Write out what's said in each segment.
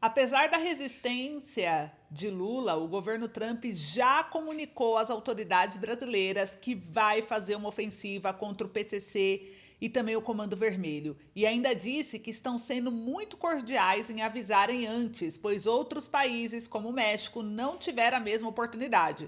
Apesar da resistência de Lula, o governo Trump já comunicou às autoridades brasileiras que vai fazer uma ofensiva contra o PCC e também o Comando Vermelho. E ainda disse que estão sendo muito cordiais em avisarem antes, pois outros países, como o México, não tiveram a mesma oportunidade.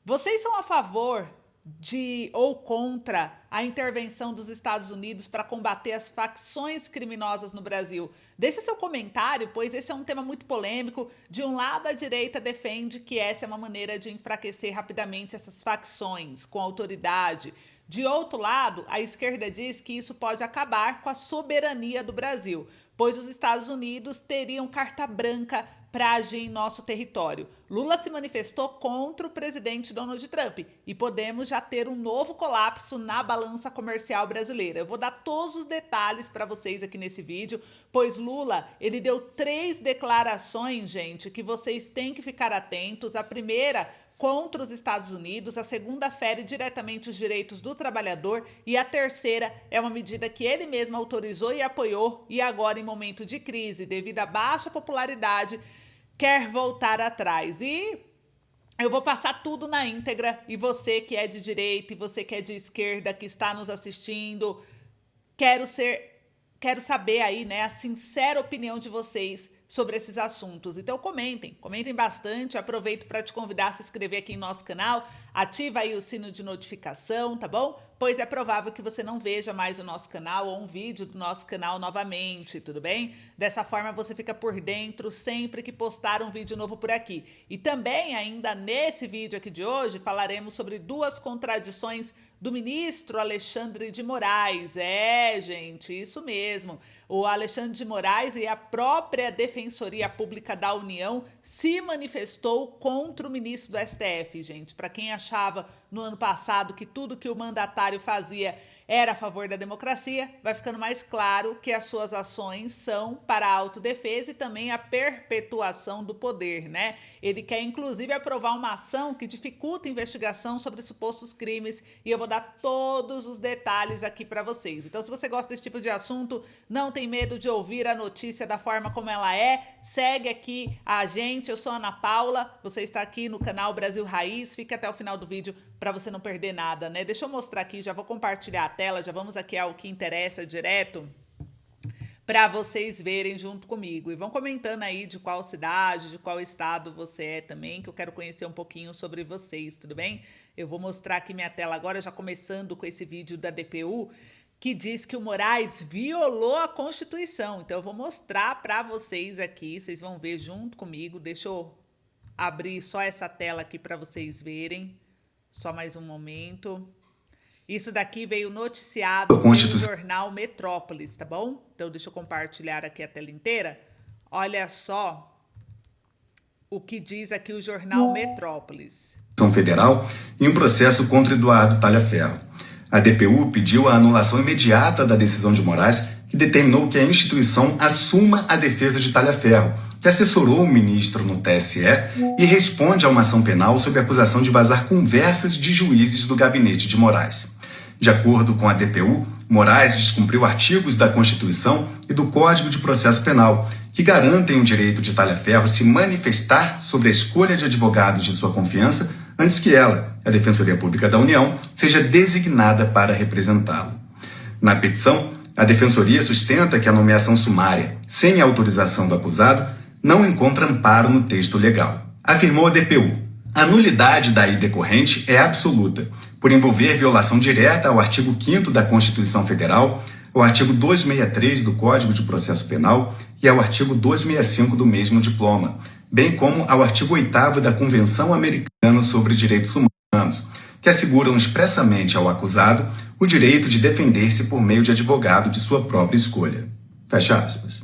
Vocês são a favor de ou contra a intervenção dos Estados Unidos para combater as facções criminosas no Brasil? Deixe seu comentário, pois esse é um tema muito polêmico. De um lado, a direita defende que essa é uma maneira de enfraquecer rapidamente essas facções com autoridade. De outro lado, a esquerda diz que isso pode acabar com a soberania do Brasil, pois os Estados Unidos teriam carta branca para agir em nosso território. Lula se manifestou contra o presidente Donald Trump e podemos já ter um novo colapso na balança comercial brasileira. Eu vou dar todos os detalhes para vocês aqui nesse vídeo, pois Lula, ele deu 3 declarações, gente, que vocês têm que ficar atentos. A primeira, contra os Estados Unidos, a segunda fere diretamente os direitos do trabalhador e a terceira é uma medida que ele mesmo autorizou e apoiou e agora, em momento de crise, devido à baixa popularidade, quer voltar atrás. E eu vou passar tudo na íntegra e você que é de direita e você que é de esquerda que está nos assistindo, quero saber aí, né, a sincera opinião de vocês sobre esses assuntos. Então comentem bastante. Aproveito para te convidar a se inscrever aqui em nosso canal, ativa aí o sino de notificação, tá bom? Pois é provável que você não veja mais o nosso canal ou um vídeo do nosso canal novamente, tudo bem? Dessa forma você fica por dentro sempre que postar um vídeo novo por aqui. E também, ainda nesse vídeo aqui de hoje, falaremos sobre 2 contradições do ministro Alexandre de Moraes. É, gente, isso mesmo. O Alexandre de Moraes e a própria Defensoria Pública da União se manifestou contra o ministro do STF, gente. Para quem achava no ano passado que tudo que o mandatário fazia era a favor da democracia, vai ficando mais claro que as suas ações são para a autodefesa e também a perpetuação do poder, né? Ele quer, inclusive, aprovar uma ação que dificulta a investigação sobre supostos crimes e eu vou dar todos os detalhes aqui para vocês. Então, se você gosta desse tipo de assunto, não tem medo de ouvir a notícia da forma como ela é, segue aqui a gente. Eu sou a Ana Paula, você está aqui no canal Brasil Raiz, fique até o final do vídeo para você não perder nada, né? Deixa eu mostrar aqui, já vou compartilhar a tela, já vamos aqui ao que interessa direto para vocês verem junto comigo. E vão comentando aí de qual cidade, de qual estado você é também, que eu quero conhecer um pouquinho sobre vocês, tudo bem? Eu vou mostrar aqui minha tela agora, já começando com esse vídeo da DPU, que diz que o Moraes violou a Constituição. Então eu vou mostrar para vocês aqui, vocês vão ver junto comigo. Deixa eu abrir só essa tela aqui para vocês verem. Só mais um momento. Isso daqui veio noticiado pelo jornal Metrópolis, tá bom? Então deixa eu compartilhar aqui a tela inteira. Olha só o que diz aqui o jornal Metrópolis. Federal em um processo contra Eduardo Talhaferro. A DPU pediu a anulação imediata da decisão de Moraes, que determinou que a instituição assuma a defesa de Talhaferro, que assessorou o ministro no TSE e responde a uma ação penal sob acusação de vazar conversas de juízes do gabinete de Moraes. De acordo com a DPU, Moraes descumpriu artigos da Constituição e do Código de Processo Penal, que garantem o direito de Talhaferro se manifestar sobre a escolha de advogados de sua confiança antes que ela, a Defensoria Pública da União, seja designada para representá-lo. Na petição, a Defensoria sustenta que a nomeação sumária, sem autorização do acusado, não encontra amparo no texto legal. Afirmou a DPU. A nulidade daí decorrente é absoluta, por envolver violação direta ao artigo 5º da Constituição Federal, ao artigo 263 do Código de Processo Penal e ao artigo 265 do mesmo diploma, bem como ao artigo 8º da Convenção Americana sobre Direitos Humanos, que asseguram expressamente ao acusado o direito de defender-se por meio de advogado de sua própria escolha. Fecha aspas.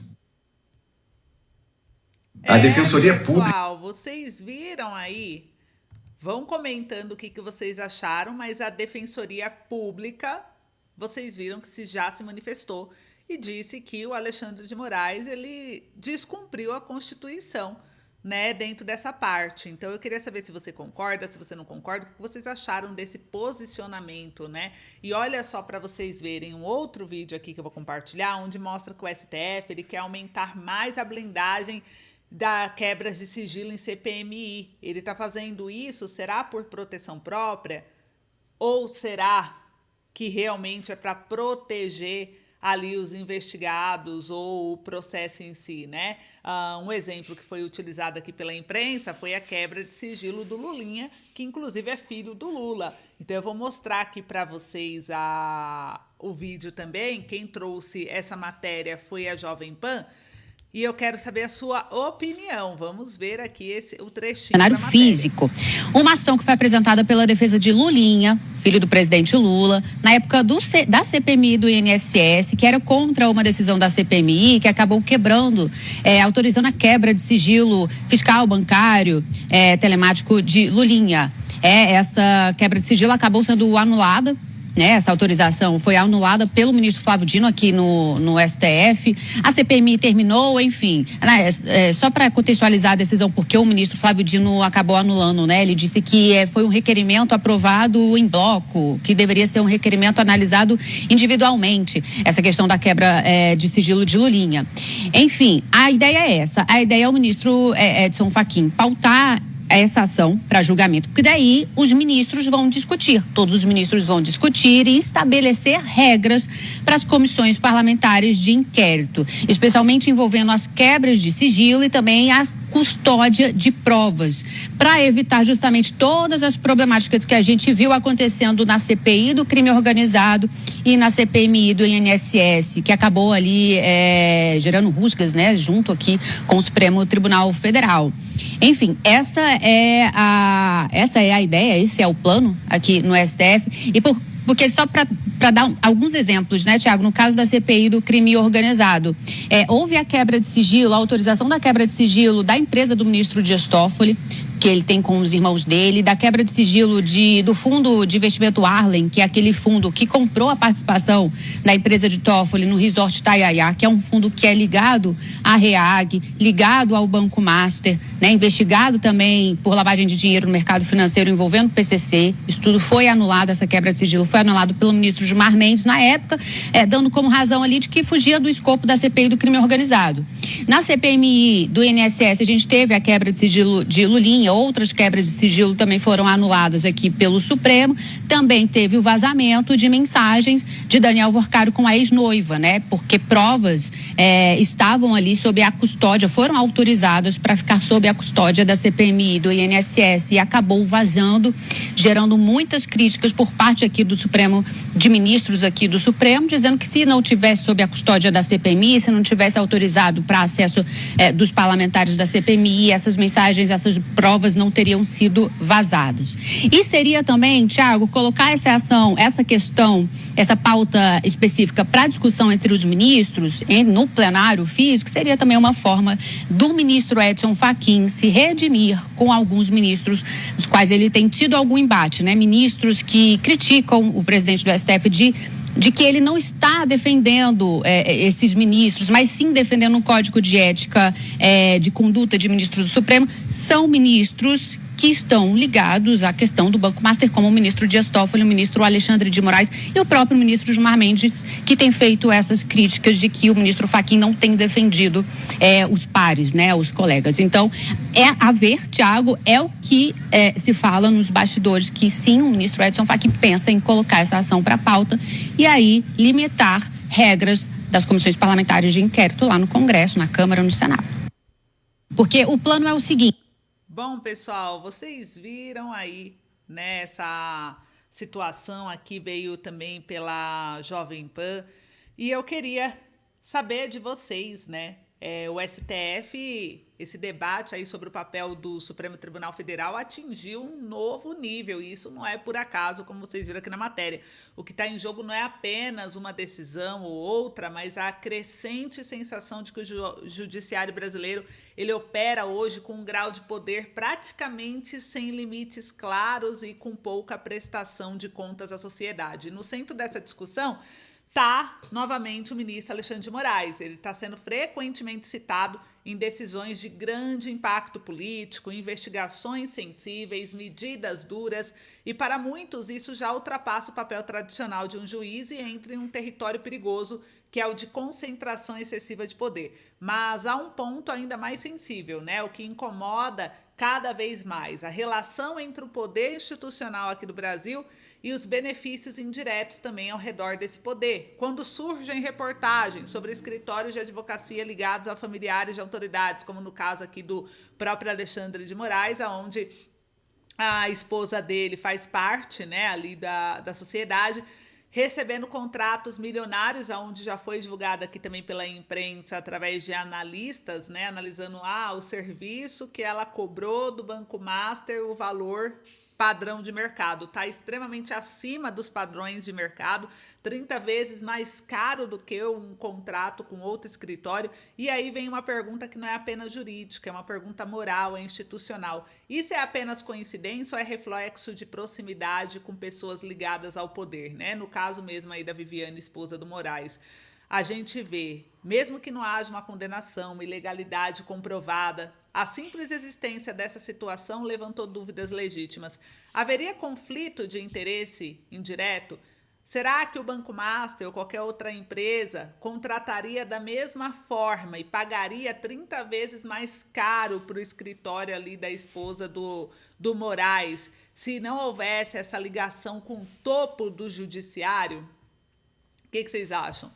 A Defensoria Pública... Pessoal, vocês viram aí? Vão comentando o que vocês acharam, mas a Defensoria Pública, vocês viram que já se manifestou e disse que o Alexandre de Moraes, ele descumpriu a Constituição, né, dentro dessa parte. Então eu queria saber se você concorda, se você não concorda, o que vocês acharam desse posicionamento, né? E olha só para vocês verem um outro vídeo aqui que eu vou compartilhar, onde mostra que o STF, ele quer aumentar mais a blindagem da quebra de sigilo em CPMI. Ele está fazendo isso, será por proteção própria? Ou será que realmente é para proteger ali os investigados ou o processo em si, né? Um exemplo que foi utilizado aqui pela imprensa foi a quebra de sigilo do Lulinha, que inclusive é filho do Lula. Então eu vou mostrar aqui para vocês o vídeo também. Quem trouxe essa matéria foi a Jovem Pan. E eu quero saber a sua opinião. Vamos ver aqui o trechinho da matéria. Físico. Uma ação que foi apresentada pela defesa de Lulinha, filho do presidente Lula, na época da CPMI do INSS, que era contra uma decisão da CPMI, que acabou quebrando, autorizando a quebra de sigilo fiscal, bancário, telemático de Lulinha. Essa quebra de sigilo acabou sendo anulada, né? Essa autorização foi anulada pelo ministro Flávio Dino aqui no STF. A CPMI terminou, enfim. Só para contextualizar a decisão, porque o ministro Flávio Dino acabou anulando, né? Ele disse que foi um requerimento aprovado em bloco, que deveria ser um requerimento analisado individualmente, essa questão da quebra de sigilo de Lulinha. Enfim, a ideia é essa. A ideia é o ministro Edson Fachin pautar essa ação para julgamento, porque daí os ministros vão discutir, todos os ministros vão discutir e estabelecer regras para as comissões parlamentares de inquérito, especialmente envolvendo as quebras de sigilo e também a custódia de provas, para evitar justamente todas as problemáticas que a gente viu acontecendo na CPI do crime organizado e na CPMI do INSS, que acabou ali gerando rusgas, né, junto aqui com o Supremo Tribunal Federal. Enfim, essa é a ideia, esse é o plano aqui no STF. Porque só para dar alguns exemplos, né, Tiago, no caso da CPI do crime organizado, houve a quebra de sigilo, a autorização da quebra de sigilo da empresa do ministro Dias Toffoli, que ele tem com os irmãos dele, da quebra de sigilo do fundo de investimento Arlen, que é aquele fundo que comprou a participação da empresa de Toffoli no Resort Itaiaia, que é um fundo que é ligado à REAG, ligado ao Banco Master, né, investigado também por lavagem de dinheiro no mercado financeiro envolvendo o PCC. Isso tudo foi anulado, essa quebra de sigilo foi anulado pelo ministro Gilmar Mendes na época, dando como razão ali de que fugia do escopo da CPI do crime organizado. Na CPMI do INSS, a gente teve a quebra de sigilo de Lulinha, outras quebras de sigilo também foram anuladas aqui pelo Supremo. Também teve o vazamento de mensagens de Daniel Worcaro com a ex-noiva, né? Porque provas estavam ali sob a custódia, foram autorizadas para ficar sob a custódia da CPMI do INSS e acabou vazando, gerando muitas críticas por parte aqui do Supremo, de ministros aqui do Supremo, dizendo que se não tivesse sob a custódia da CPMI, se não tivesse autorizado para acesso dos parlamentares da CPMI, essas mensagens, essas provas não teriam sido vazadas. E seria também, Tiago, colocar essa ação, essa questão, essa pauta específica para discussão entre os ministros no plenário físico, seria também uma forma do ministro Edson Fachin se redimir com alguns ministros, os quais ele tem tido algum embate, né? Ministros que criticam o presidente do STF de que ele não está defendendo esses ministros, mas sim defendendo um código de ética de conduta de ministros do Supremo. São ministros que estão ligados à questão do Banco Master, como o ministro Dias Toffoli, o ministro Alexandre de Moraes e o próprio ministro Gilmar Mendes, que tem feito essas críticas de que o ministro Fachin não tem defendido os pares, né, os colegas. Então, a ver, Tiago, é o que se fala nos bastidores, que sim, o ministro Edson Fachin pensa em colocar essa ação para a pauta e aí limitar regras das comissões parlamentares de inquérito lá no Congresso, na Câmara, no Senado. Porque o plano é o seguinte. Bom, pessoal, vocês viram aí, né, essa situação aqui veio também pela Jovem Pan e eu queria saber de vocês, né, o STF, esse debate aí sobre o papel do Supremo Tribunal Federal atingiu um novo nível e isso não é por acaso, como vocês viram aqui na matéria. O que está em jogo não é apenas uma decisão ou outra, mas a crescente sensação de que o judiciário brasileiro ele opera hoje com um grau de poder praticamente sem limites claros e com pouca prestação de contas à sociedade. E no centro dessa discussão está novamente o ministro Alexandre de Moraes. Ele está sendo frequentemente citado em decisões de grande impacto político, investigações sensíveis, medidas duras, e para muitos isso já ultrapassa o papel tradicional de um juiz e entra em um território perigoso, que é o de concentração excessiva de poder. Mas há um ponto ainda mais sensível, né? O que incomoda cada vez mais, a relação entre o poder institucional aqui do Brasil e os benefícios indiretos também ao redor desse poder. Quando surgem reportagens sobre escritórios de advocacia ligados a familiares de autoridades, como no caso aqui do próprio Alexandre de Moraes, onde a esposa dele faz parte, né, ali da sociedade, recebendo contratos milionários, onde já foi divulgado aqui também pela imprensa, através de analistas, né, analisando o serviço que ela cobrou do Banco Master, o valor padrão de mercado. Está extremamente acima dos padrões de mercado, 30 vezes mais caro do que um contrato com outro escritório. E aí vem uma pergunta que não é apenas jurídica, é uma pergunta moral, é institucional. Isso é apenas coincidência ou é reflexo de proximidade com pessoas ligadas ao poder, né? No caso mesmo aí da Viviane, esposa do Moraes. A gente vê, mesmo que não haja uma condenação, uma ilegalidade comprovada, a simples existência dessa situação levantou dúvidas legítimas. Haveria conflito de interesse indireto? Será que o Banco Master ou qualquer outra empresa contrataria da mesma forma e pagaria 30 vezes mais caro para o escritório ali da esposa do Moraes, se não houvesse essa ligação com o topo do judiciário? O que vocês acham?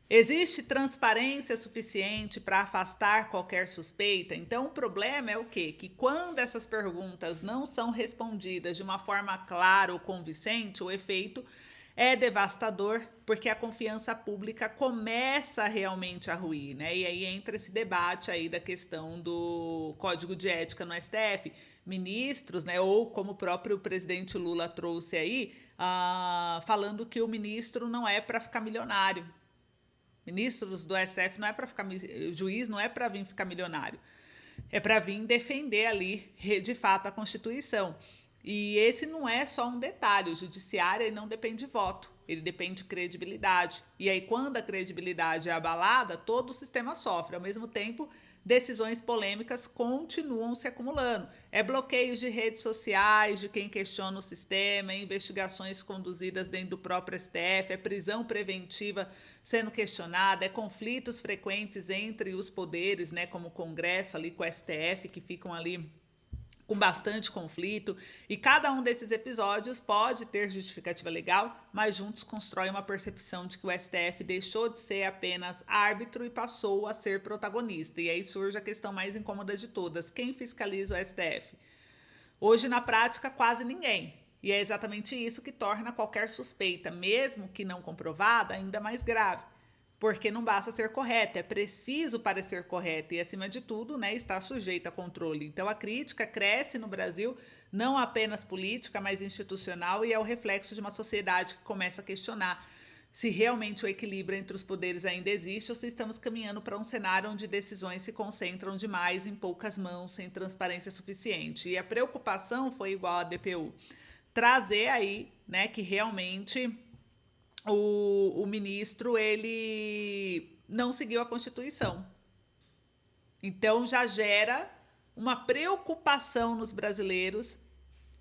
Existe transparência suficiente para afastar qualquer suspeita? Então, o problema é o quê? Que quando essas perguntas não são respondidas de uma forma clara ou convincente, o efeito é devastador, porque a confiança pública começa realmente a ruir, né? E aí entra esse debate aí da questão do Código de Ética no STF. Ministros, né, ou como o próprio presidente Lula trouxe aí, falando que o ministro não é para ficar milionário. Ministros do STF não é para ficar, o juiz não é para vir ficar milionário, é para vir defender ali, de fato, a Constituição. E esse não é só um detalhe, o judiciário ele não depende de voto, ele depende de credibilidade. E aí, quando a credibilidade é abalada, todo o sistema sofre. Ao mesmo tempo, decisões polêmicas continuam se acumulando. É bloqueios de redes sociais, de quem questiona o sistema, é investigações conduzidas dentro do próprio STF, é prisão preventiva sendo questionada, é conflitos frequentes entre os poderes, né, como o Congresso ali com o STF, que ficam ali com bastante conflito, e cada um desses episódios pode ter justificativa legal, mas juntos constroem uma percepção de que o STF deixou de ser apenas árbitro e passou a ser protagonista. E aí surge a questão mais incômoda de todas: quem fiscaliza o STF? Hoje, na prática, quase ninguém. E é exatamente isso que torna qualquer suspeita, mesmo que não comprovada, ainda mais grave. Porque não basta ser correta, é preciso parecer correta e, acima de tudo, né, está sujeita a controle. Então, a crítica cresce no Brasil, não apenas política, mas institucional, e é o reflexo de uma sociedade que começa a questionar se realmente o equilíbrio entre os poderes ainda existe ou se estamos caminhando para um cenário onde decisões se concentram demais em poucas mãos, sem transparência suficiente. E a preocupação foi igual à DPU. Trazer aí, né, que realmente o ministro ele não seguiu a Constituição. Então já gera uma preocupação nos brasileiros.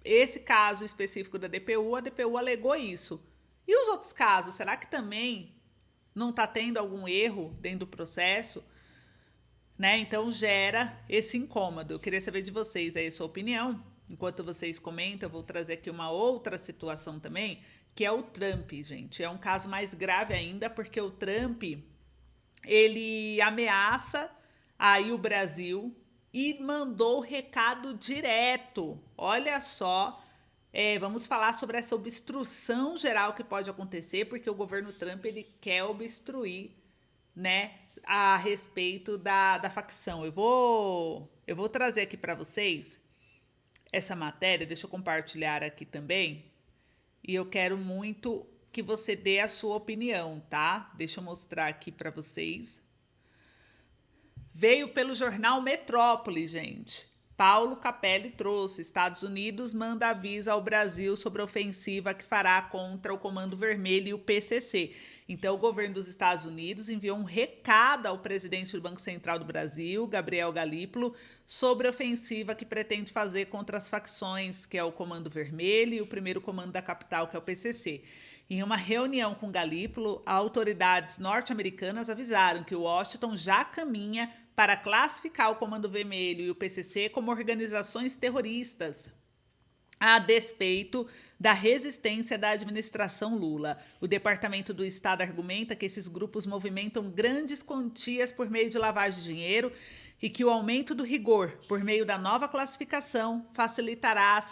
Esse caso específico da DPU, a DPU alegou isso. E os outros casos, será que também não está tendo algum erro dentro do processo? Né? Então gera esse incômodo. Eu queria saber de vocês aí a sua opinião. Enquanto vocês comentam, eu vou trazer aqui uma outra situação também, que é o Trump, gente. É um caso mais grave ainda, porque o Trump, ele ameaça aí o Brasil e mandou recado direto. Olha só, vamos falar sobre essa obstrução geral que pode acontecer, porque o governo Trump, ele quer obstruir, né, a respeito da facção. Eu vou trazer aqui para vocês essa matéria, deixa eu compartilhar aqui também. E eu quero muito que você dê a sua opinião, tá? Deixa eu mostrar aqui para vocês. Veio pelo jornal Metrópole, gente. Paulo Capelli trouxe. Estados Unidos manda aviso ao Brasil sobre a ofensiva que fará contra o Comando Vermelho e o PCC. Então, o governo dos Estados Unidos enviou um recado ao presidente do Banco Central do Brasil, Gabriel Galípolo, sobre a ofensiva que pretende fazer contra as facções, que é o Comando Vermelho e o primeiro comando da capital, que é o PCC. Em uma reunião com Galípolo, autoridades norte-americanas avisaram que Washington já caminha para classificar o Comando Vermelho e o PCC como organizações terroristas, a despeito da resistência da administração Lula. O Departamento do Estado argumenta que esses grupos movimentam grandes quantias por meio de lavagem de dinheiro e que o aumento do rigor por meio da nova classificação facilitará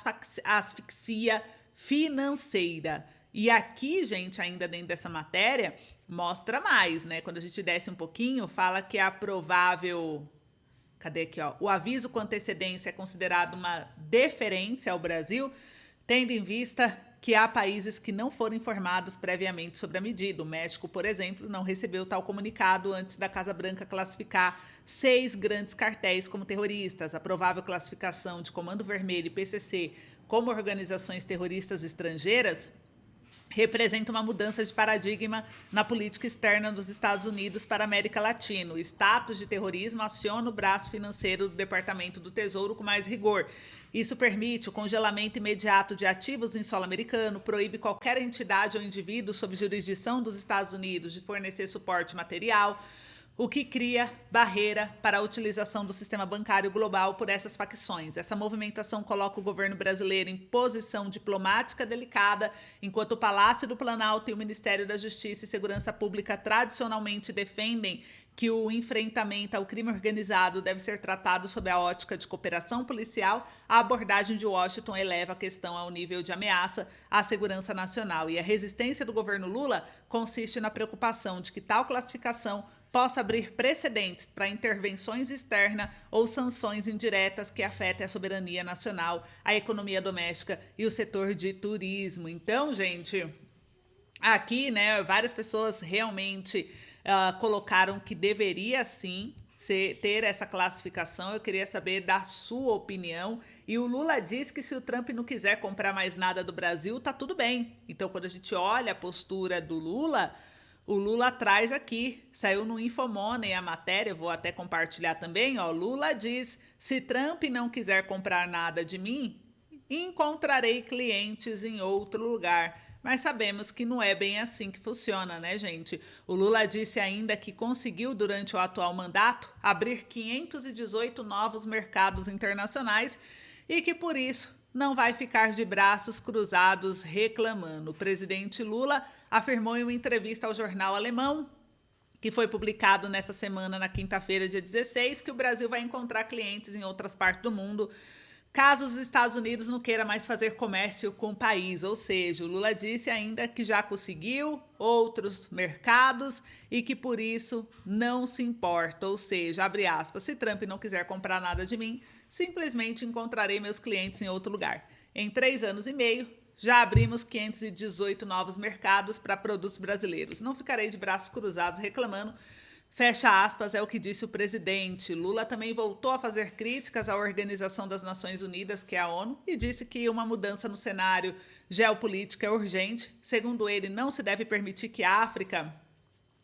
a asfixia financeira. E aqui, gente, ainda dentro dessa matéria, mostra mais, né? Quando a gente desce um pouquinho, fala que a provável... Cadê aqui, ó? O aviso com antecedência é considerado uma deferência ao Brasil, tendo em vista que há países que não foram informados previamente sobre a medida. O México, por exemplo, não recebeu tal comunicado antes da Casa Branca classificar 6 grandes cartéis como terroristas. A provável classificação de Comando Vermelho e PCC como organizações terroristas estrangeiras representa uma mudança de paradigma na política externa dos Estados Unidos para a América Latina. O status de terrorismo aciona o braço financeiro do Departamento do Tesouro com mais rigor. Isso permite o congelamento imediato de ativos em solo americano, proíbe qualquer entidade ou indivíduo sob jurisdição dos Estados Unidos de fornecer suporte material, o que cria barreira para a utilização do sistema bancário global por essas facções. Essa movimentação coloca o governo brasileiro em posição diplomática delicada, enquanto o Palácio do Planalto e o Ministério da Justiça e Segurança Pública tradicionalmente defendem que o enfrentamento ao crime organizado deve ser tratado sob a ótica de cooperação policial. A abordagem de Washington eleva a questão ao nível de ameaça à segurança nacional. E a resistência do governo Lula consiste na preocupação de que tal classificação possa abrir precedentes para intervenções externas ou sanções indiretas que afetem a soberania nacional, a economia doméstica e o setor de turismo. Então, gente, aqui, né, várias pessoas realmente colocaram que deveria sim ter essa classificação. Eu queria saber da sua opinião. E o Lula diz que se o Trump não quiser comprar mais nada do Brasil, tá tudo bem. Então, quando a gente olha a postura do Lula, o Lula traz aqui, saiu no Infomoney a matéria, vou até compartilhar também, ó. Lula diz: se Trump não quiser comprar nada de mim, encontrarei clientes em outro lugar. Mas sabemos que não é bem assim que funciona, né, gente? O Lula disse ainda que conseguiu, durante o atual mandato, abrir 518 novos mercados internacionais e que, por isso, não vai ficar de braços cruzados reclamando. O presidente Lula afirmou em uma entrevista ao jornal alemão, que foi publicado nessa semana, na quinta-feira, dia 16, que o Brasil vai encontrar clientes em outras partes do mundo, caso os Estados Unidos não queiram mais fazer comércio com o país. Ou seja, o Lula disse ainda que já conseguiu outros mercados e que por isso não se importa. Ou seja, abre aspas, se Trump não quiser comprar nada de mim, simplesmente encontrarei meus clientes em outro lugar. Em 3 anos e meio, já abrimos 518 novos mercados para produtos brasileiros. Não ficarei de braços cruzados reclamando. Fecha aspas, é o que disse o presidente. Lula também voltou a fazer críticas à Organização das Nações Unidas, que é a ONU, e disse que uma mudança no cenário geopolítico é urgente. Segundo ele, não se deve permitir que a África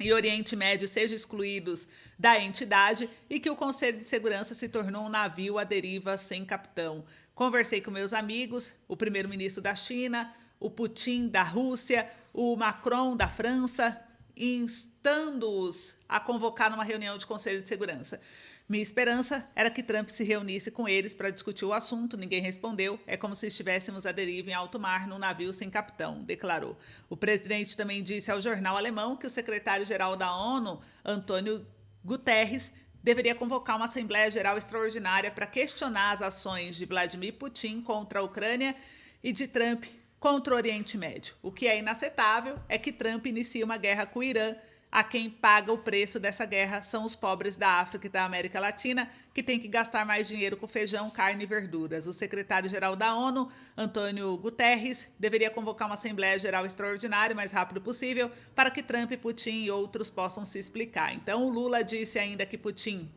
e Oriente Médio sejam excluídos da entidade e que o Conselho de Segurança se tornou um navio à deriva sem capitão. Conversei com meus amigos, o primeiro-ministro da China, o Putin da Rússia, o Macron da França, instando-os a convocar numa reunião de Conselho de Segurança. Minha esperança era que Trump se reunisse com eles para discutir o assunto. Ninguém respondeu. É como se estivéssemos à deriva em alto mar num navio sem capitão, declarou. O presidente também disse ao jornal alemão que o secretário-geral da ONU, Antônio Guterres, deveria convocar uma Assembleia Geral Extraordinária para questionar as ações de Vladimir Putin contra a Ucrânia e de Trump contra o Oriente Médio. O que é inaceitável é que Trump inicia uma guerra com o Irã. A quem paga o preço dessa guerra são os pobres da África e da América Latina, que têm que gastar mais dinheiro com feijão, carne e verduras. O secretário-geral da ONU, Antônio Guterres, deveria convocar uma Assembleia Geral Extraordinária o mais rápido possível para que Trump, Putin e outros possam se explicar. Então, o Lula disse ainda que Putin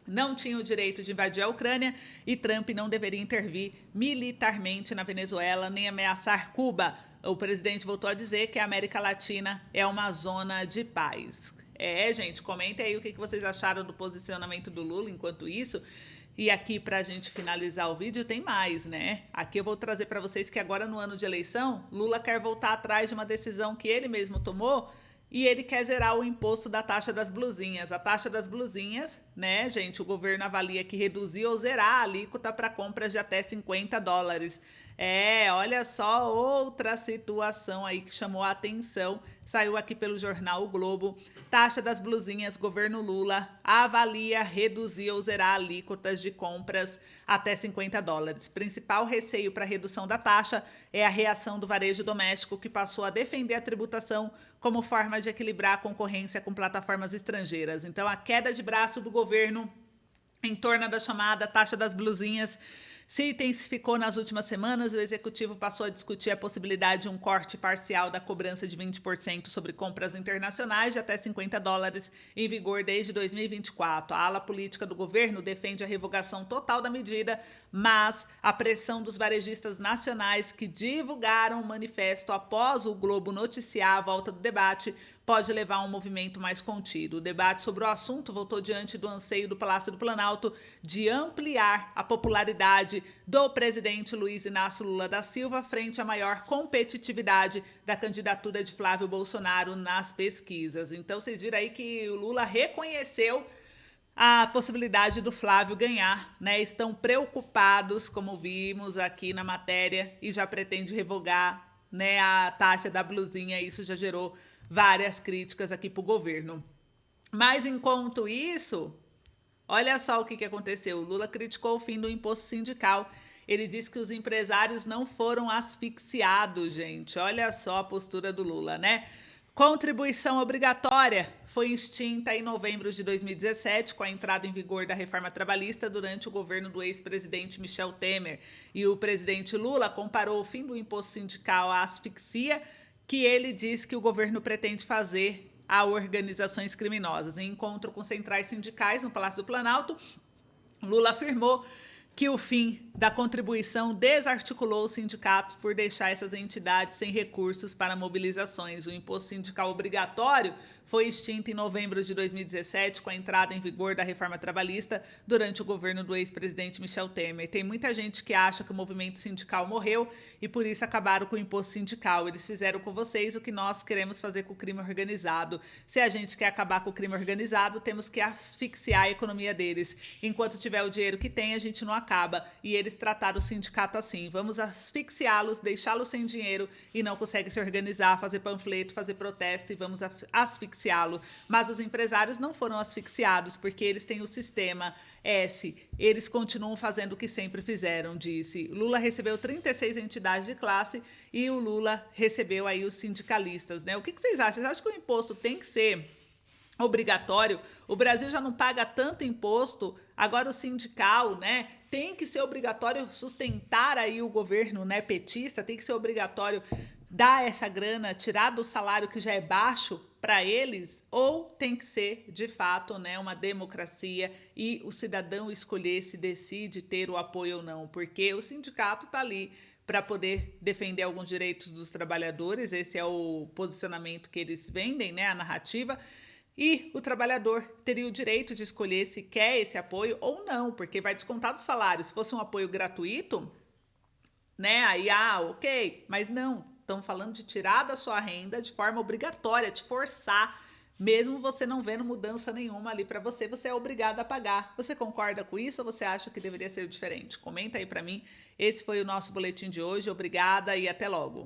não tinha o direito de invadir a Ucrânia e Trump não deveria intervir militarmente na Venezuela nem ameaçar Cuba. O presidente voltou a dizer que a América Latina é uma zona de paz. Gente, comentem aí o que vocês acharam do posicionamento do Lula enquanto isso. E aqui, para a gente finalizar o vídeo, tem mais, né? Aqui eu vou trazer para vocês que agora, no ano de eleição, Lula quer voltar atrás de uma decisão que ele mesmo tomou e ele quer zerar o imposto da taxa das blusinhas. A taxa das blusinhas, né, gente? O governo avalia que reduzir ou zerar a alíquota para compras de até $50. Olha só outra situação aí que chamou a atenção. Saiu aqui pelo jornal O Globo. Taxa das blusinhas, governo Lula avalia reduzir ou zerar alíquotas de compras até $50. Principal receio para a redução da taxa é a reação do varejo doméstico, que passou a defender a tributação como forma de equilibrar a concorrência com plataformas estrangeiras. Então, a queda de braço do governo em torno da chamada taxa das blusinhas se intensificou nas últimas semanas. O executivo passou a discutir a possibilidade de um corte parcial da cobrança de 20% sobre compras internacionais de até $50, em vigor desde 2024. A ala política do governo defende a revogação total da medida, mas a pressão dos varejistas nacionais que divulgaram o manifesto após o Globo noticiar a volta do debate pode levar a um movimento mais contido. O debate sobre o assunto voltou diante do anseio do Palácio do Planalto de ampliar a popularidade do presidente Luiz Inácio Lula da Silva frente à maior competitividade da candidatura de Flávio Bolsonaro nas pesquisas. Então, vocês viram aí que o Lula reconheceu a possibilidade do Flávio ganhar, né? Estão preocupados, como vimos aqui na matéria, e já pretende revogar, né, a taxa da blusinha. Isso já gerou várias críticas aqui para o governo. Mas, enquanto isso, olha só o que aconteceu. O Lula criticou o fim do imposto sindical. Ele disse que os empresários não foram asfixiados, gente. Olha só a postura do Lula, né? Contribuição obrigatória foi extinta em novembro de 2017, com a entrada em vigor da reforma trabalhista durante o governo do ex-presidente Michel Temer. E o presidente Lula comparou o fim do imposto sindical à asfixia que ele diz que o governo pretende fazer a organizações criminosas. Em encontro com centrais sindicais no Palácio do Planalto, Lula afirmou que o fim da contribuição desarticulou os sindicatos por deixar essas entidades sem recursos para mobilizações. O imposto sindical obrigatório foi extinto em novembro de 2017, com a entrada em vigor da reforma trabalhista durante o governo do ex-presidente Michel Temer. Tem muita gente que acha que o movimento sindical morreu e por isso acabaram com o imposto sindical. Eles fizeram com vocês o que nós queremos fazer com o crime organizado. Se a gente quer acabar com o crime organizado, temos que asfixiar a economia deles. Enquanto tiver o dinheiro que tem, a gente não acaba. E eles trataram o sindicato assim. Vamos asfixiá-los, deixá-los sem dinheiro e não conseguem se organizar, fazer panfleto, fazer protesto e vamos asfixiá-lo. Mas os empresários não foram asfixiados, porque eles têm o sistema S. Eles continuam fazendo o que sempre fizeram, disse. Lula recebeu 36 entidades de classe e o Lula recebeu aí os sindicalistas, né? O que vocês acham? Vocês acham que o imposto tem que ser obrigatório? O Brasil já não paga tanto imposto, agora o sindical, né, tem que ser obrigatório sustentar aí o governo, né, petista, tem que ser obrigatório dar essa grana, tirar do salário que já é baixo para eles, ou tem que ser, de fato, né, uma democracia e o cidadão escolher se decide ter o apoio ou não, porque o sindicato está ali para poder defender alguns direitos dos trabalhadores, esse é o posicionamento que eles vendem, né, a narrativa, e o trabalhador teria o direito de escolher se quer esse apoio ou não, porque vai descontar do salário. Se fosse um apoio gratuito, né, aí, ok, mas não. Estão falando de tirar da sua renda de forma obrigatória, te forçar, mesmo você não vendo mudança nenhuma ali para você, você é obrigado a pagar. Você concorda com isso ou você acha que deveria ser diferente? Comenta aí para mim. Esse foi o nosso boletim de hoje. Obrigada e até logo.